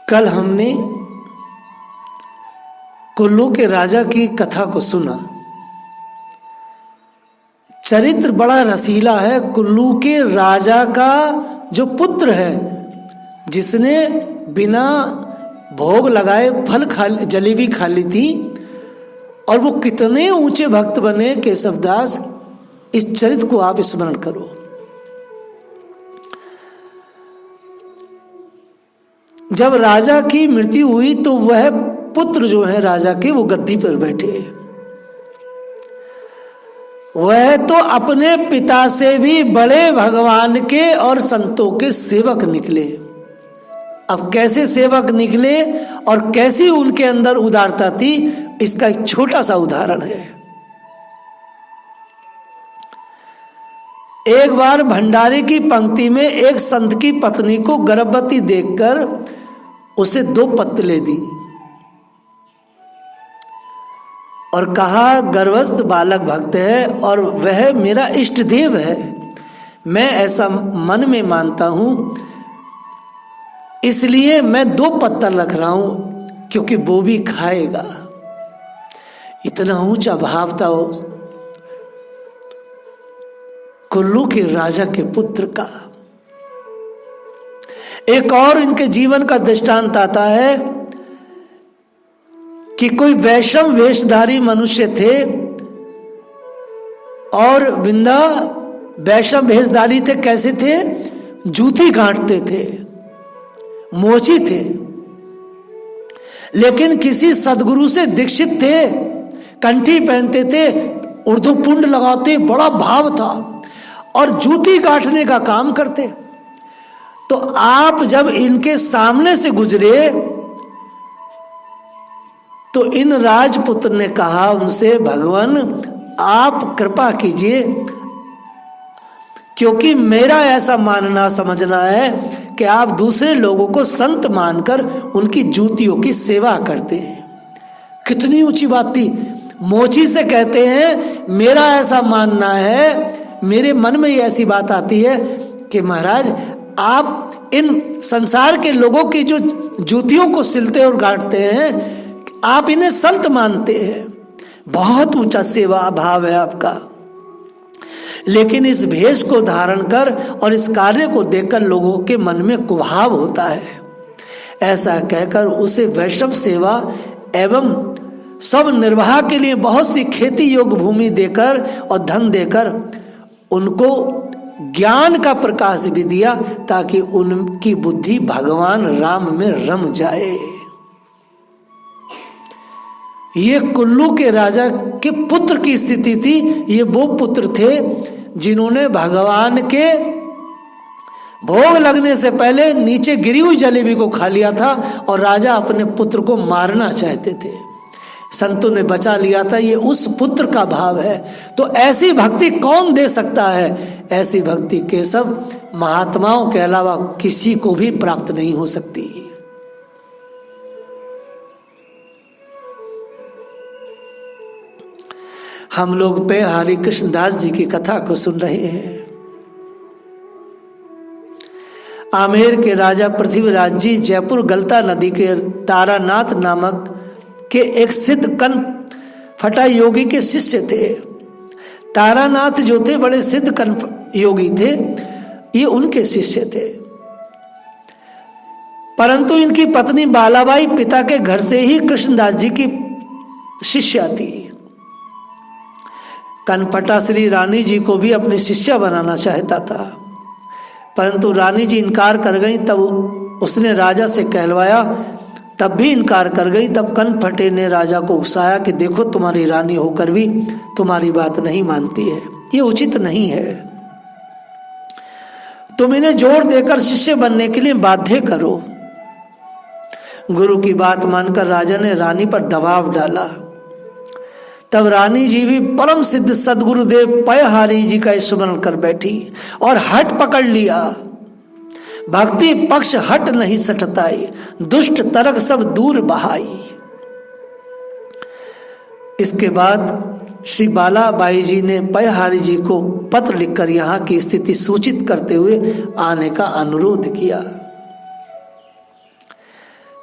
कल हमने कुल्लू के राजा की कथा को सुना। चरित्र बड़ा रसीला है। कुल्लू के राजा का जो पुत्र है, जिसने बिना भोग लगाए जलेबी खा ली थी, और वो कितने ऊंचे भक्त बने केशवदास। इस चरित्र को आप स्मरण करो। जब राजा की मृत्यु हुई तो वह पुत्र जो है राजा के, वो गद्दी पर बैठे। वह तो अपने पिता से भी बड़े भगवान के और संतों के सेवक निकले। अब कैसे सेवक निकले और कैसी उनके अंदर उदारता थी, इसका एक छोटा सा उदाहरण है। एक बार भंडारे की पंक्ति में एक संत की पत्नी को गर्भवती देखकर उसे 2 पत्तलें दी और कहा, गर्भस्थ बालक भक्त है और वह मेरा इष्ट देव है। मैं ऐसा मन में मानता हूं, इसलिए मैं 2 पत्तल रख रहा हूं, क्योंकि वो भी खाएगा। इतना ऊंचा भाव था कुल्लू के राजा के पुत्र का। एक और इनके जीवन का दृष्टांत आता है कि कोई वैष्णव वेशधारी मनुष्य थे और बिंदा वैष्णव वेशधारी थे। कैसे थे? जूती गांठते थे, मोची थे, लेकिन किसी सदगुरु से दीक्षित थे। कंठी पहनते थे, उर्दू पुंड लगाते, बड़ा भाव था और जूती गांठने का काम करते। तो आप जब इनके सामने से गुजरे तो इन राजपुत्र ने कहा उनसे, भगवान आप कृपा कीजिए, क्योंकि मेरा ऐसा मानना समझना है कि आप दूसरे लोगों को संत मानकर उनकी जूतियों की सेवा करते हैं। कितनी ऊंची बात थी। मोची से कहते हैं, मेरा ऐसा मानना है, मेरे मन में ये ऐसी बात आती है कि महाराज आप इन संसार के लोगों की जो जूतियों को सिलते और गांठते हैं, आप इन्हें संत मानते हैं। बहुत ऊंचा सेवा भाव है आपका। लेकिन इस भेष को धारण कर और इस कार्य को देखकर लोगों के मन में कुभाव होता है। ऐसा कहकर उसे वैष्णव सेवा एवं सब निर्वाह के लिए बहुत सी खेती योग्य भूमि देकर और धन देकर उनको ज्ञान का प्रकाश भी दिया, ताकि उनकी बुद्धि भगवान राम में रम जाए। ये कुल्लू के राजा के पुत्र की स्थिति थी। ये वो पुत्र थे जिन्होंने भगवान के भोग लगने से पहले नीचे गिरी हुई जलेबी को खा लिया था और राजा अपने पुत्र को मारना चाहते थे। संतों ने बचा लिया था। ये उस पुत्र का भाव है। तो ऐसी भक्ति कौन दे सकता है? ऐसी भक्ति केशव महात्माओं के अलावा किसी को भी प्राप्त नहीं हो सकती। हम लोग पे हरि कृष्ण दास जी की कथा को सुन रहे हैं। आमेर के राजा पृथ्वीराज जी जयपुर गलता नदी के तारानाथ नामक के एक सिद्ध कन फटा योगी के शिष्य थे। तारानाथ जो थे बड़े सिद्ध कन योगी थे, ये उनके शिष्य थे। परंतु इनकी पत्नी बालाबाई पिता के घर से ही कृष्णदास जी की शिष्या थी। कनपटा श्री रानी जी को भी अपनी शिष्या बनाना चाहता था, परंतु रानी जी इनकार कर गई। तब उसने राजा से कहलवाया, तब भी इनकार कर गई। तब कनपटे ने राजा को उकसाया कि देखो तुम्हारी रानी होकर भी तुम्हारी बात नहीं मानती है, ये उचित नहीं है। तुम इन्हें जोर देकर शिष्य बनने के लिए बाध्य करो। गुरु की बात मानकर राजा ने रानी पर दबाव डाला। तब रानी जी भी परम सिद्ध सदगुरुदेव पयहारी जी का स्मरण कर बैठी और हट पकड़ लिया। भक्ति पक्ष हट नहीं सटताई, दुष्ट तरक सब दूर बहाई। इसके बाद श्री बालाबाई जी ने पयहारी जी को पत्र लिखकर यहाँ की स्थिति सूचित करते हुए आने का अनुरोध किया।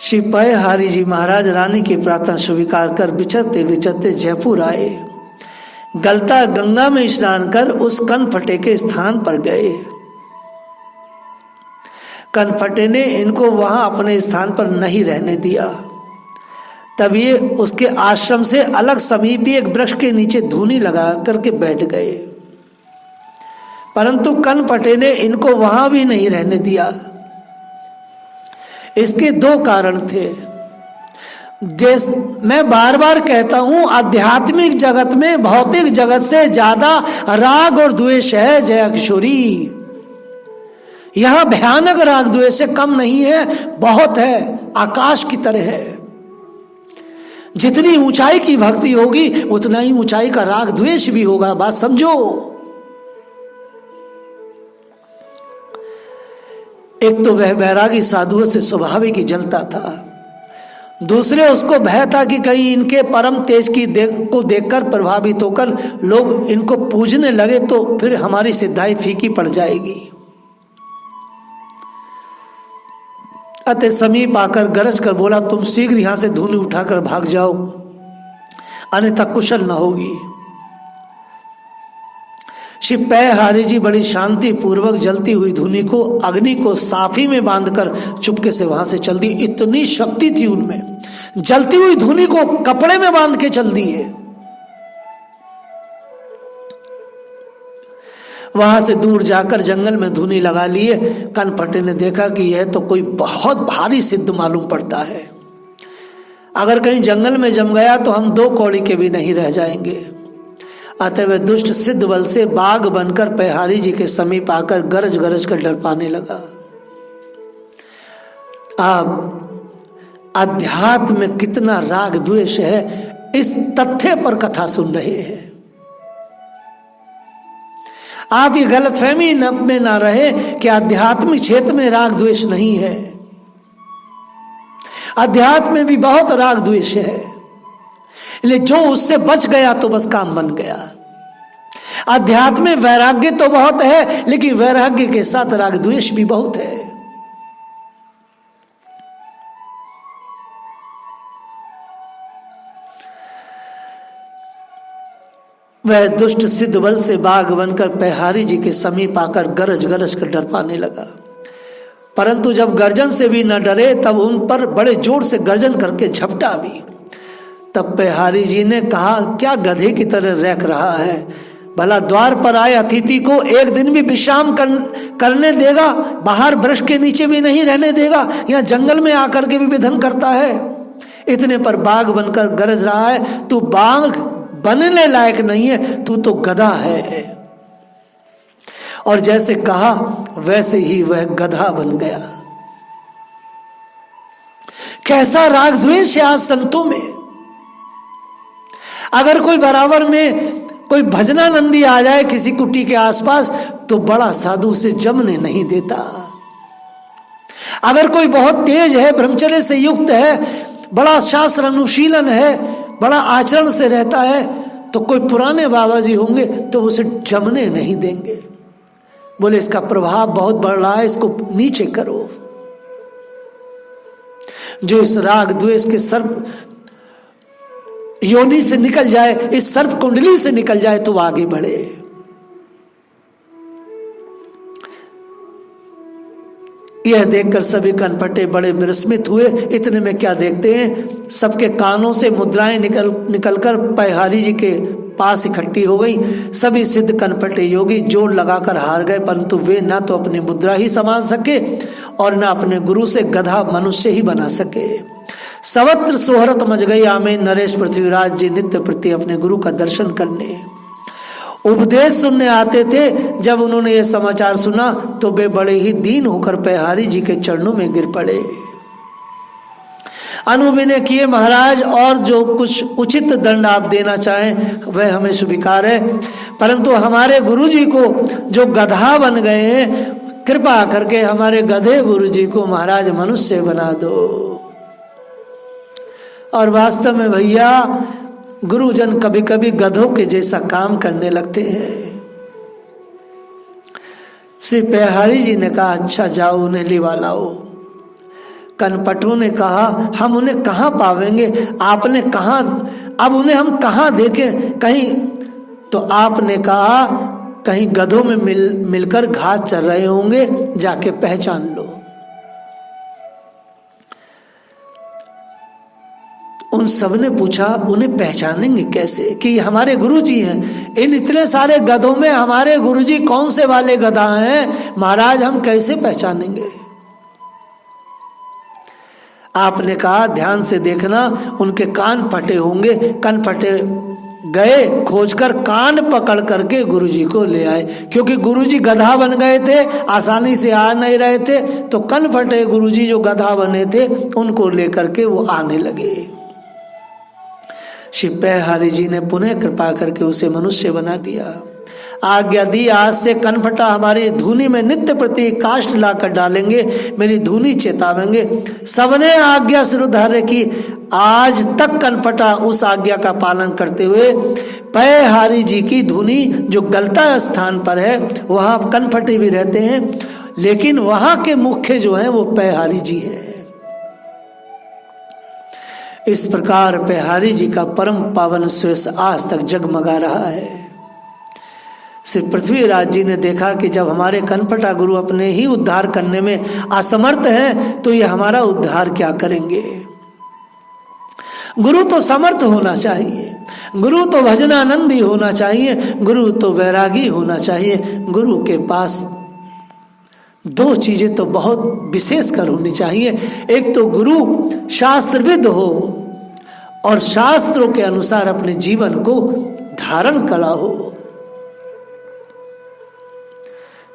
श्री पयहारी जी महाराज रानी की प्रार्थना स्वीकार कर विचरते विचरते जयपुर आए। गलता गंगा में स्नान कर उस कनफटे के स्थान पर गए। कनफटे ने इनको वहां अपने स्थान पर नहीं रहने दिया। तब ये उसके आश्रम से अलग समीपी एक वृक्ष के नीचे धूनी लगा करके बैठ गए, परंतु कनफटे ने इनको वहां भी नहीं रहने दिया। इसके दो कारण थे। मैं बार बार कहता हूं, आध्यात्मिक जगत में भौतिक जगत से ज्यादा राग और द्वेष है जया किशोरी। यह भयानक राग द्वेष से कम नहीं है, बहुत है, आकाश की तरह है। जितनी ऊंचाई की भक्ति होगी उतना ही ऊंचाई का राग द्वेष भी होगा, बात समझो। एक तो वह बैरागी साधुओं से स्वाभाविक ही जलता था, दूसरे उसको भय था कि कहीं इनके परम तेज को देखकर प्रभावित होकर लोग इनको पूजने लगे तो फिर हमारी सिद्धाई फीकी पड़ जाएगी। अतः समीप आकर गरज कर बोला, तुम शीघ्र यहां से धूनी उठाकर भाग जाओ, अन्यथा कुशल न होगी। श्री पयहारी जी बड़ी शांति पूर्वक जलती हुई धूनी को, अग्नि को साफी में बांधकर चुपके से वहां से चल दी। इतनी शक्ति थी उनमें, जलती हुई धूनी को कपड़े में बांध के चल दिए। वहां से दूर जाकर जंगल में धूनी लगा लिए। कनफटे ने देखा कि यह तो कोई बहुत भारी सिद्ध मालूम पड़ता है, अगर कहीं जंगल में जम गया तो हम दो कौड़ी के भी नहीं रह जाएंगे। अतः वह दुष्ट सिद्ध बल से बाघ बनकर पयहारी जी के समीप आकर गरज गरज कर डर पाने लगा। आप अध्यात्म में कितना राग द्वेष है, इस तथ्य पर कथा सुन रहे हैं। आप ये गलतफहमी में ना रहे कि आध्यात्मिक क्षेत्र में राग द्वेष नहीं है। अध्यात्म में भी बहुत राग द्वेष है, लेकिन जो उससे बच गया तो बस काम बन गया। अध्यात्म में वैराग्य तो बहुत है, लेकिन वैराग्य के साथ राग द्वेष भी बहुत है। वह दुष्ट सिद्ध बल से बाघ बनकर पयहारी जी के समीप आकर गरज गरज कर डर पाने लगा, परंतु जब गर्जन से भी न डरे तब उन पर बड़े जोर से गर्जन करके झपटा भी। तब पयहारी जी ने कहा, क्या गधे की तरह रैक रहा है? भला द्वार पर आए अतिथि को एक दिन भी विश्राम करने देगा? बाहर वृक्ष के नीचे भी नहीं रहने देगा? या जंगल में आकर के भी विधन करता है? इतने पर बाघ बनकर गरज रहा है, तू बाघ बनने लायक नहीं है, तू तो गधा है। और जैसे कहा वैसे ही वह गधा बन गया। कैसा राग द्वेष है आज संतों में। अगर कोई बराबर में कोई भजनानंदी आ जाए किसी कुटी के आसपास तो बड़ा साधु से जमने नहीं देता। अगर कोई बहुत तेज है, ब्रह्मचर्य से युक्त है, बड़ा शास्त्र अनुशीलन है, बड़ा आचरण से रहता है, तो कोई पुराने बाबा जी होंगे तो उसे जमने नहीं देंगे। बोले इसका प्रभाव बहुत बढ़ रहा है, इसको नीचे करो। जो इस राग द्वेष के सर्प योनि से निकल जाए, इस सर्प कुंडली से निकल जाए तो आगे बढ़े। यह देखकर सभी कनफटे बड़े विस्मित हुए। इतने में क्या देखते हैं, सबके कानों से मुद्राएं निकलकर पयहारी जी के पास इकट्ठी हो गई। सभी सिद्ध कनफटे योगी जोर लगाकर हार गए, परंतु वे ना तो अपनी मुद्रा ही संभाल सके और ना अपने गुरु से गधा मनुष्य ही बना सके। सर्वत्र सोहरत मच गई। आमेन। नरेश पृथ्वीराज जी नित्य प्रति अपने गुरु का दर्शन करने, उपदेश सुनने आते थे। जब उन्होंने ये समाचार सुना तो वे बड़े ही दीन होकर पयहारी जी के चरणों में गिर पड़े। अनुविनय किए, महाराज और जो कुछ उचित दंड आप देना चाहें वह हमें स्वीकार है, परंतु हमारे गुरु जी को जो गधा बन गए हैं, कृपा करके हमारे गधे गुरु जी को महाराज मनुष्य बना दो। और वास्तव में भैया गुरुजन कभी कभी गधों के जैसा काम करने लगते हैं। श्री पयहारी जी ने कहा, अच्छा जाओ उन्हें लिवा लाओ। कनपटों ने कहा, हम उन्हें कहाँ पावेंगे, आपने कहाँ, अब उन्हें हम कहाँ देखें कहीं? तो आपने कहा कहीं गधों में मिलकर घास चर रहे होंगे, जाके पहचान लो। उन सब ने पूछा उन्हें पहचानेंगे कैसे कि हमारे गुरुजी हैं? इन इतने सारे गधों में हमारे गुरुजी कौन से वाले गधा हैं महाराज, हम कैसे पहचानेंगे? आपने कहा ध्यान से देखना, उनके कान फटे होंगे। कान फटे गए, खोजकर कान पकड़ करके गुरुजी को ले आए, क्योंकि गुरुजी गधा बन गए थे, आसानी से आ नहीं रहे थे। तो कान फटे गुरुजी जो गधा बने थे उनको लेकर के वो आने लगे। श्री पयहारी जी ने पुनः कृपा करके उसे मनुष्य बना दिया। आज्ञा दी, आज से कनफटा हमारी धूनी में नित्य प्रति काष्ठ लाकर डालेंगे, मेरी धूनी चेतावेंगे। सबने आज्ञा सिरुधार्य की। आज तक कनफटा उस आज्ञा का पालन करते हुए पयहारी जी की धूनी जो गलता स्थान पर है वहां कनफटे भी रहते हैं, लेकिन वहां के मुख्य जो है वो पयहारी जी है। इस प्रकार पयहारी जी का परम पावन स्वेश आज तक जगमगा रहा है। श्री पृथ्वीराज जी ने देखा कि जब हमारे कनपटा गुरु अपने ही उद्धार करने में असमर्थ हैं तो ये हमारा उद्धार क्या करेंगे? गुरु तो समर्थ होना चाहिए, गुरु तो भजनानंदी होना चाहिए, गुरु तो वैरागी होना चाहिए। गुरु के पास दो चीजें तो बहुत विशेष कर होनी चाहिए। एक तो गुरु शास्त्रविद हो और शास्त्रों के अनुसार अपने जीवन को धारण करा हो।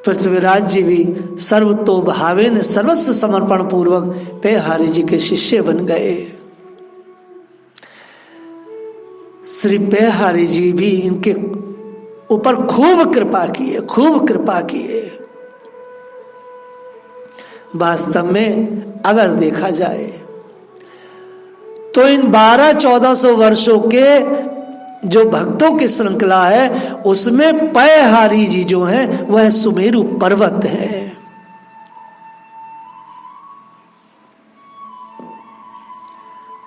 पृथ्वीराज जी भी सर्वतोभावेन सर्वस्व समर्पण पूर्वक पयहारी जी के शिष्य बन गए। श्री पयहारी जी भी इनके ऊपर खूब कृपा किए, खूब कृपा किए। वास्तव में अगर देखा जाए तो इन 1200-1400 वर्षों के जो भक्तों की श्रृंखला है उसमें पयहारी जी जो हैं वह सुमेरु पर्वत है।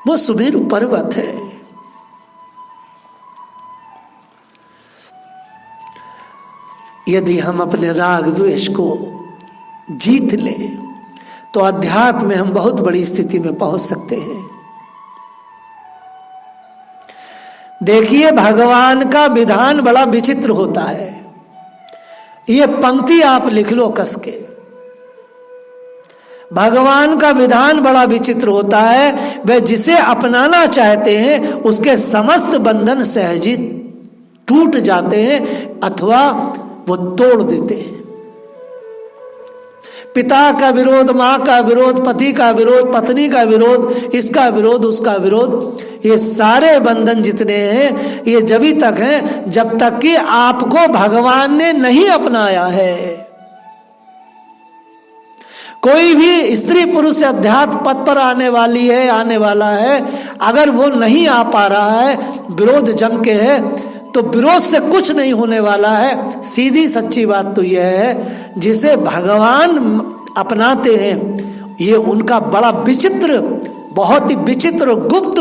वो सुमेरु पर्वत है। यदि हम अपने राग द्वेष को जीत लें तो अध्यात्म में हम बहुत बड़ी स्थिति में पहुंच सकते हैं। देखिए भगवान का विधान बड़ा विचित्र होता है। ये पंक्ति आप लिख लो कस के। भगवान का विधान बड़ा विचित्र होता है। वह जिसे अपनाना चाहते हैं उसके समस्त बंधन सहज ही टूट जाते हैं अथवा वो तोड़ देते हैं। पिता का विरोध, माँ का विरोध, पति का विरोध, पत्नी का विरोध, इसका विरोध, उसका विरोध, ये सारे बंधन जितने हैं ये जभी तक हैं जब तक कि आपको भगवान ने नहीं अपनाया है। कोई भी स्त्री पुरुष अध्यात्म पद पर आने वाली है, आने वाला है, अगर वो नहीं आ पा रहा है, विरोध जम के है, तो विरोध से कुछ नहीं होने वाला है। सीधी सच्ची बात तो यह है जिसे भगवान अपनाते हैं ये उनका बड़ा विचित्र, बहुत ही विचित्र गुप्त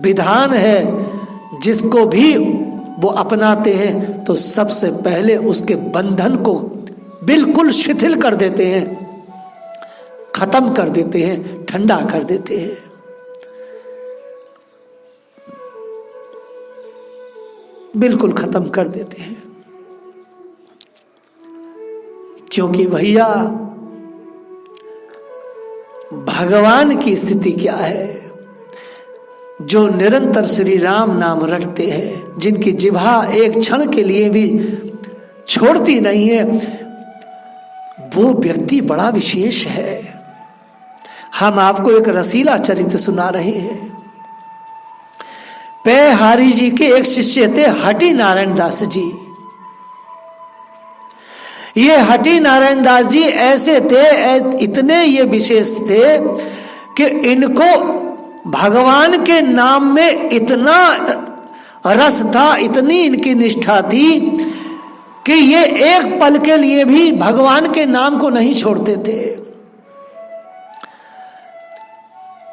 विधान है। जिसको भी वो अपनाते हैं तो सबसे पहले उसके बंधन को बिल्कुल शिथिल कर देते हैं, खत्म कर देते हैं, ठंडा कर देते हैं। बिल्कुल खत्म कर देते हैं। क्योंकि भैया भगवान की स्थिति क्या है? जो निरंतर श्री राम नाम रटते हैं, जिनकी जिह्वा एक क्षण के लिए भी छोड़ती नहीं है, वो व्यक्ति बड़ा विशेष है। हम आपको एक रसीला चरित्र सुना रहे हैं। पयहारी जी के एक शिष्य थे हटि नारायण दास जी। ये हटि नारायण दास जी ऐसे थे, इतने ये विशेष थे कि इनको भगवान के नाम में इतना रस था, इतनी इनकी निष्ठा थी कि ये एक पल के लिए भी भगवान के नाम को नहीं छोड़ते थे।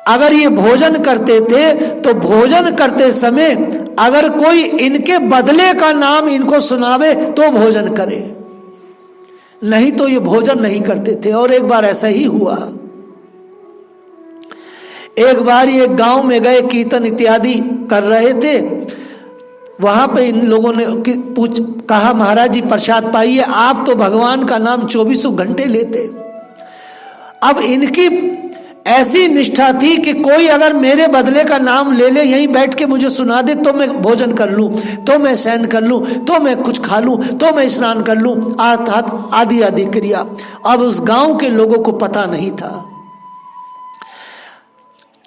अगर ये भोजन करते थे तो भोजन करते समय अगर कोई इनके बदले का नाम इनको सुनावे तो भोजन करे, नहीं तो ये भोजन नहीं करते थे। और एक बार ऐसा ही हुआ, एक बार ये गांव में गए, कीर्तन इत्यादि कर रहे थे, वहां पे इन लोगों ने कहा महाराज जी प्रसाद पाइए, आप तो भगवान का नाम 24 घंटे लेते। अब इनकी ऐसी निष्ठा थी कि कोई अगर मेरे बदले का नाम ले ले, यहीं बैठ के मुझे सुना दे तो मैं भोजन कर लूं, तो मैं शयन कर लूं, तो मैं कुछ खा लूं, तो मैं स्नान कर लूं, आदि आदि क्रिया। अब उस गांव के लोगों को पता नहीं था।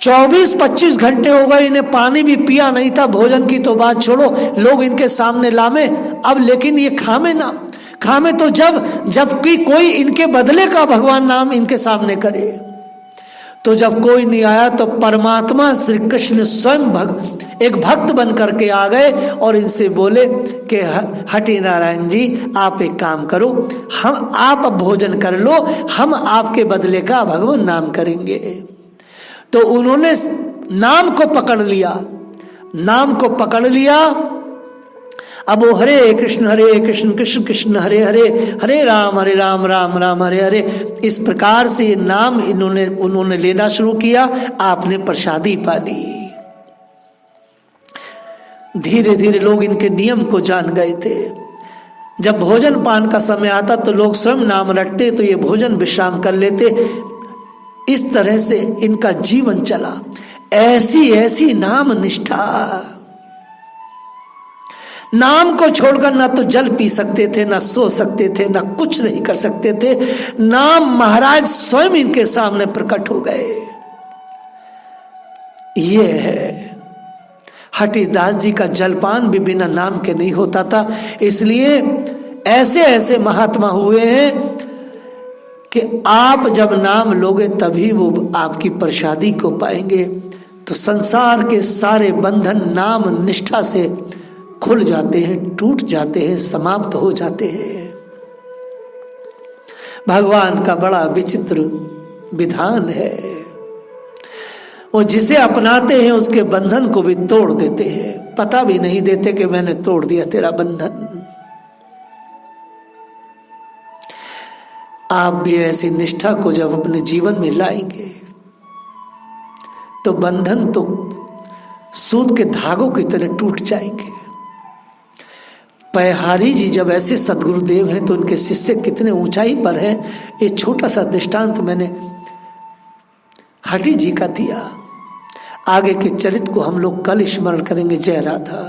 24-25 घंटे हो गए, इन्हें पानी भी पिया नहीं था, भोजन की तो बात छोड़ो, लोग इनके सामने लामे। अब लेकिन ये खामे ना, खामे तो जबकि कोई इनके बदले का भगवान नाम इनके सामने करे। तो जब कोई नहीं आया तो परमात्मा श्री कृष्ण स्वयं एक भक्त बन करके आ गए और इनसे बोले कि हटि नारायण जी, आप एक काम करो, आप अब भोजन कर लो, हम आपके बदले का भगवान नाम करेंगे। तो उन्होंने नाम को पकड़ लिया, नाम को पकड़ लिया। अब वो हरे कृष्ण कृष्ण कृष्ण हरे हरे, हरे राम राम राम हरे हरे, इस प्रकार से नाम उन्होंने लेना शुरू किया। आपने प्रसादी पा ली। धीरे धीरे लोग इनके नियम को जान गए थे। जब भोजन पान का समय आता तो लोग स्वयं नाम रटते, तो ये भोजन विश्राम कर लेते। इस तरह से इनका जीवन चला। ऐसी नाम निष्ठा, नाम को छोड़कर ना तो जल पी सकते थे, ना सो सकते थे, ना कुछ नहीं कर सकते थे। नाम महाराज स्वयं इनके सामने प्रकट हो गए। ये है हठीदास जी का जलपान भी बिना नाम के नहीं होता था। इसलिए ऐसे ऐसे महात्मा हुए हैं कि आप जब नाम लोगे तभी वो आपकी प्रसादी को पाएंगे। तो संसार के सारे बंधन नाम निष्ठा से खुल जाते हैं, टूट जाते हैं, समाप्त हो जाते हैं। भगवान का बड़ा विचित्र विधान है। वो जिसे अपनाते हैं उसके बंधन को भी तोड़ देते हैं, पता भी नहीं देते कि मैंने तोड़ दिया तेरा बंधन। आप भी ऐसी निष्ठा को जब अपने जीवन में लाएंगे तो बंधन तो सूत के धागों की तरह टूट जाएंगे। पैहारी जी जब ऐसे सदगुरुदेव हैं तो उनके शिष्य कितने ऊंचाई पर हैं। ये छोटा सा दृष्टांत मैंने हठी जी का दिया। आगे के चरित्र को हम लोग कल स्मरण करेंगे। जय राधा।